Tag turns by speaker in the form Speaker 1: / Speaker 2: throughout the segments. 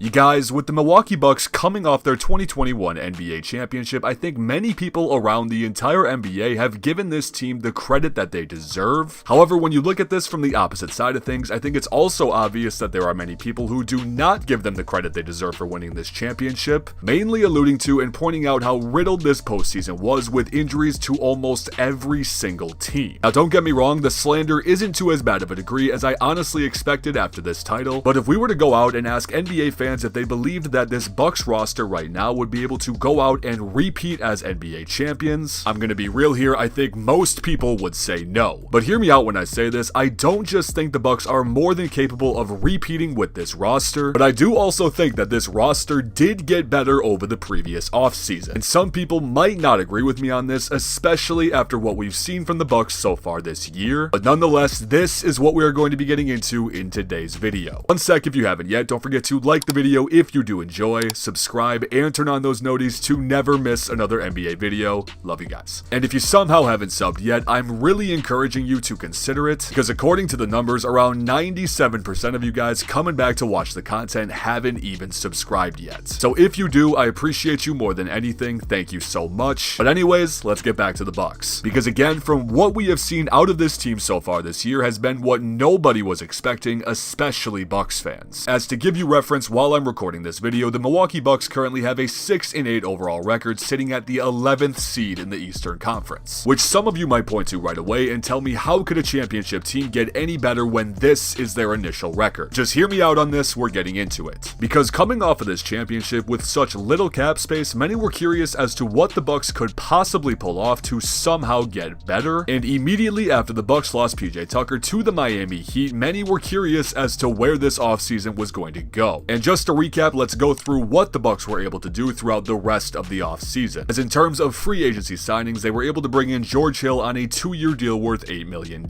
Speaker 1: You guys, with the Milwaukee Bucks coming off their 2021 NBA championship, I think many people around the entire NBA have given this team the credit that they deserve. However, when you look at this from the opposite side of things, I think it's also obvious that there are many people who do not give them the credit they deserve for winning this championship, mainly alluding to and pointing out how riddled this postseason was with injuries to almost every single team. Now, don't get me wrong, the slander isn't to as bad of a degree as I honestly expected after this title, but if we were to go out and ask NBA fans if they believed that this Bucks roster right now would be able to go out and repeat as NBA champions, I'm gonna be real here, I think most people would say no. But hear me out when I say this, I don't just think the Bucks are more than capable of repeating with this roster, but I do also think that this roster did get better over the previous offseason. And some people might not agree with me on this, especially after what we've seen from the Bucks so far this year. But nonetheless, this is what we are going to be getting into in today's video. One sec, if you haven't yet, don't forget to like the video if you do enjoy, subscribe, and turn on those noties to never miss another NBA video. Love you guys. And if you somehow haven't subbed yet, I'm really encouraging you to consider it, because according to the numbers, around 97% of you guys coming back to watch the content haven't even subscribed yet. So if you do, I appreciate you more than anything. Thank you so much. But anyways, let's get back to the Bucks. Because again, from what we have seen out of this team so far this year has been what nobody was expecting, especially Bucks fans. As to give you reference, while I'm recording this video, the Milwaukee Bucks currently have a 6-8 overall record, sitting at the 11th seed in the Eastern Conference, which some of you might point to right away and tell me, how could a championship team get any better when this is their initial record? Just hear me out on this, we're getting into it. Because coming off of this championship with such little cap space, many were curious as to what the Bucks could possibly pull off to somehow get better, and immediately after the Bucks lost PJ Tucker to the Miami Heat, many were curious as to where this offseason was going to go. And just to recap, let's go through what the Bucks were able to do throughout the rest of the offseason. As in terms of free agency signings, they were able to bring in George Hill on a 2-year deal worth $8 million,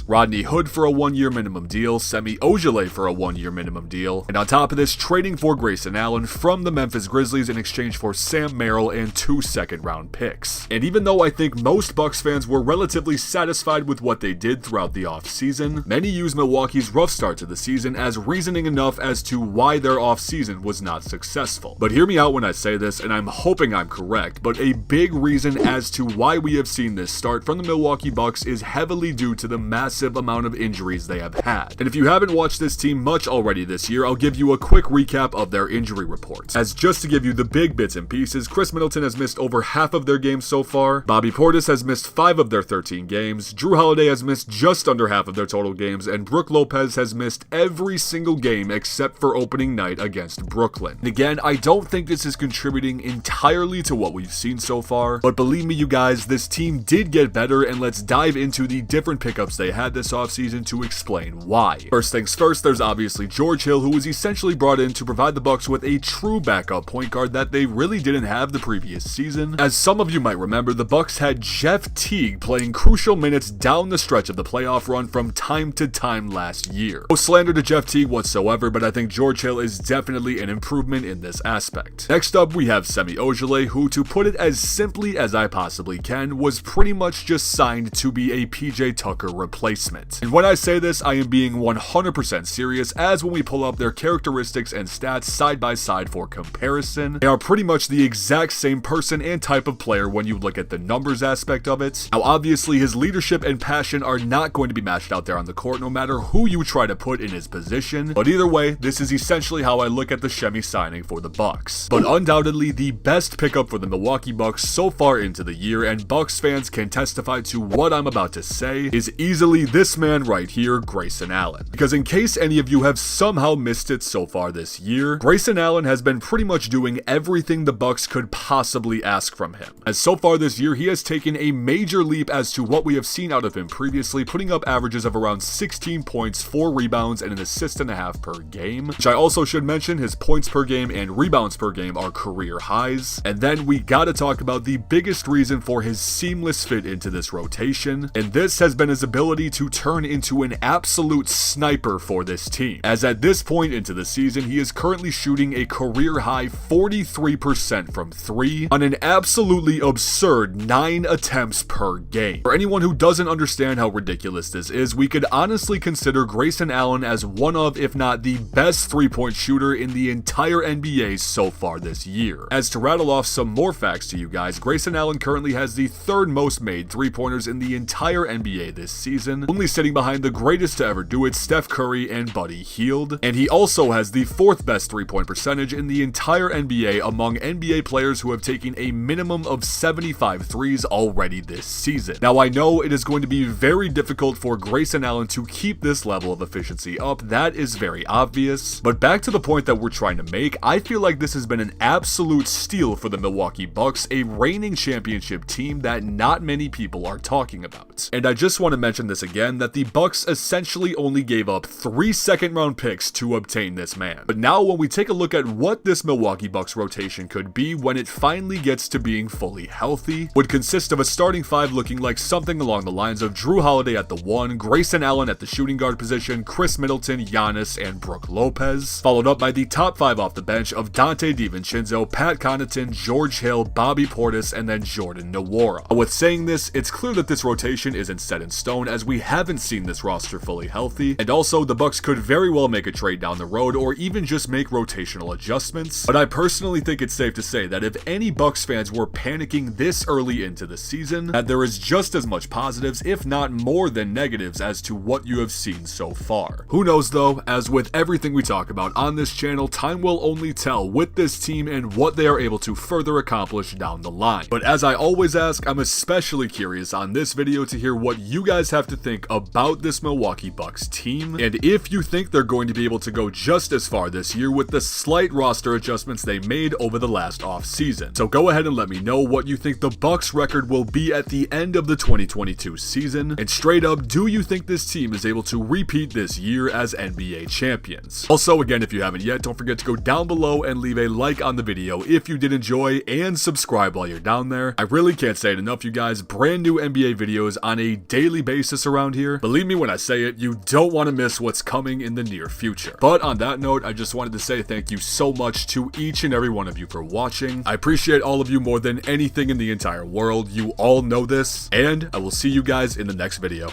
Speaker 1: Rodney Hood for a 1-year minimum deal, Semi Ojeleye for a 1-year minimum deal, and on top of this, trading for Grayson Allen from the Memphis Grizzlies in exchange for Sam Merrill and 2 second-round picks. And even though I think most Bucks fans were relatively satisfied with what they did throughout the offseason, many use Milwaukee's rough start to the season as reasoning enough as to why their offseason was not successful. But hear me out when I say this, and I'm hoping I'm correct, but a big reason as to why we have seen this start from the Milwaukee Bucks is heavily due to the massive amount of injuries they have had. And if you haven't watched this team much already this year, I'll give you a quick recap of their injury reports. As just to give you the big bits and pieces, Chris Middleton has missed over half of their games so far, Bobby Portis has missed 5 of their 13 games, Drew Holiday has missed just under half of their total games, and Brook Lopez has missed every single game except for opening night against Brooklyn. And again, I don't think this is contributing entirely to what we've seen so far, but believe me you guys, this team did get better, and let's dive into the different pickups they had this offseason to explain why. First things first, there's obviously George Hill, who was essentially brought in to provide the Bucks with a true backup point guard that they really didn't have the previous season. As some of you might remember, the Bucks had Jeff Teague playing crucial minutes down the stretch of the playoff run from time to time last year. No slander to Jeff Teague whatsoever, but I think George Hill is definitely an improvement in this aspect. Next up, we have Semi Ojeleye, who, to put it as simply as I possibly can, was pretty much just signed to be a PJ Tucker replacement. And when I say this, I am being 100% serious, as when we pull up their characteristics and stats side by side for comparison, they are pretty much the exact same person and type of player when you look at the numbers aspect of it. Now obviously his leadership and passion are not going to be matched out there on the court no matter who you try to put in his position, but either way, this is essentially how I look at the Shemi signing for the Bucks. But undoubtedly the best pickup for the Milwaukee Bucks so far into the year, and Bucks fans can testify to what I'm about to say, is easily this man right here, Grayson Allen. Because in case any of you have somehow missed it so far this year, Grayson Allen has been pretty much doing everything the Bucks could possibly ask from him. As so far this year, he has taken a major leap as to what we have seen out of him previously, putting up averages of around 16 points, 4 rebounds, and an assist and a half per game, which I also should mention his points per game and rebounds per game are career highs. And then we gotta talk about the biggest reason for his seamless fit into this rotation, and this has been his ability to turn into an absolute sniper for this team, as at this point into the season, he is currently shooting a career high 43% from 3 on an absolutely absurd 9 attempts per game. For anyone who doesn't understand how ridiculous this is, we could honestly consider Grayson Allen as one of, if not the best 3-point shooter in the entire NBA so far this year. As to rattle off some more facts to you guys, Grayson Allen currently has the third most made three-pointers in the entire NBA this season, only sitting behind the greatest to ever do it, Steph Curry and Buddy Hield. And he also has the fourth best three-point percentage in the entire NBA among NBA players who have taken a minimum of 75 threes already this season. Now, I know it is going to be very difficult for Grayson Allen to keep this level of efficiency up, that is very obvious, but back to the point that we're trying to make, I feel like this has been an absolute steal for the Milwaukee Bucks, a reigning championship team that not many people are talking about. And I just want to mention this again, that the Bucks essentially only gave up 3 second-round picks to obtain this man. But now when we take a look at what this Milwaukee Bucks rotation could be when it finally gets to being fully healthy, would consist of a starting five looking like something along the lines of Drew Holiday at the 1, Grayson Allen at the shooting guard position, Chris Middleton, Giannis, and Brook Lopez, followed up by the top 5 off the bench of Dante DiVincenzo, Pat Connaughton, George Hill, Bobby Portis, and then Jordan Nwora. With saying this, it's clear that this rotation isn't set in stone, as we haven't seen this roster fully healthy, and also the Bucks could very well make a trade down the road or even just make rotational adjustments. But I personally think it's safe to say that if any Bucks fans were panicking this early into the season, that there is just as much positives, if not more than negatives, as to what you have seen so far. Who knows though, as with everything we talk about on this channel, time will only tell with this team and what they are able to further accomplish down the line. But as I always ask, I'm especially curious on this video to hear what you guys have to think about this Milwaukee Bucks team, and if you think they're going to be able to go just as far this year with the slight roster adjustments they made over the last offseason. So go ahead and let me know what you think the Bucks record will be at the end of the 2022 season, and straight up, do you think this team is able to repeat this year as NBA champions? Also, again, if you haven't yet, don't forget to go down below and leave a like on the video if you did enjoy, and subscribe while you're down there. I really can't say it enough, you guys, brand new NBA videos on a daily basis around here. Believe me when I say it, you don't want to miss what's coming in the near future. But on that note, I just wanted to say thank you so much to each and every one of you for watching. I appreciate all of you more than anything in the entire world. You all know this, and I will see you guys in the next video.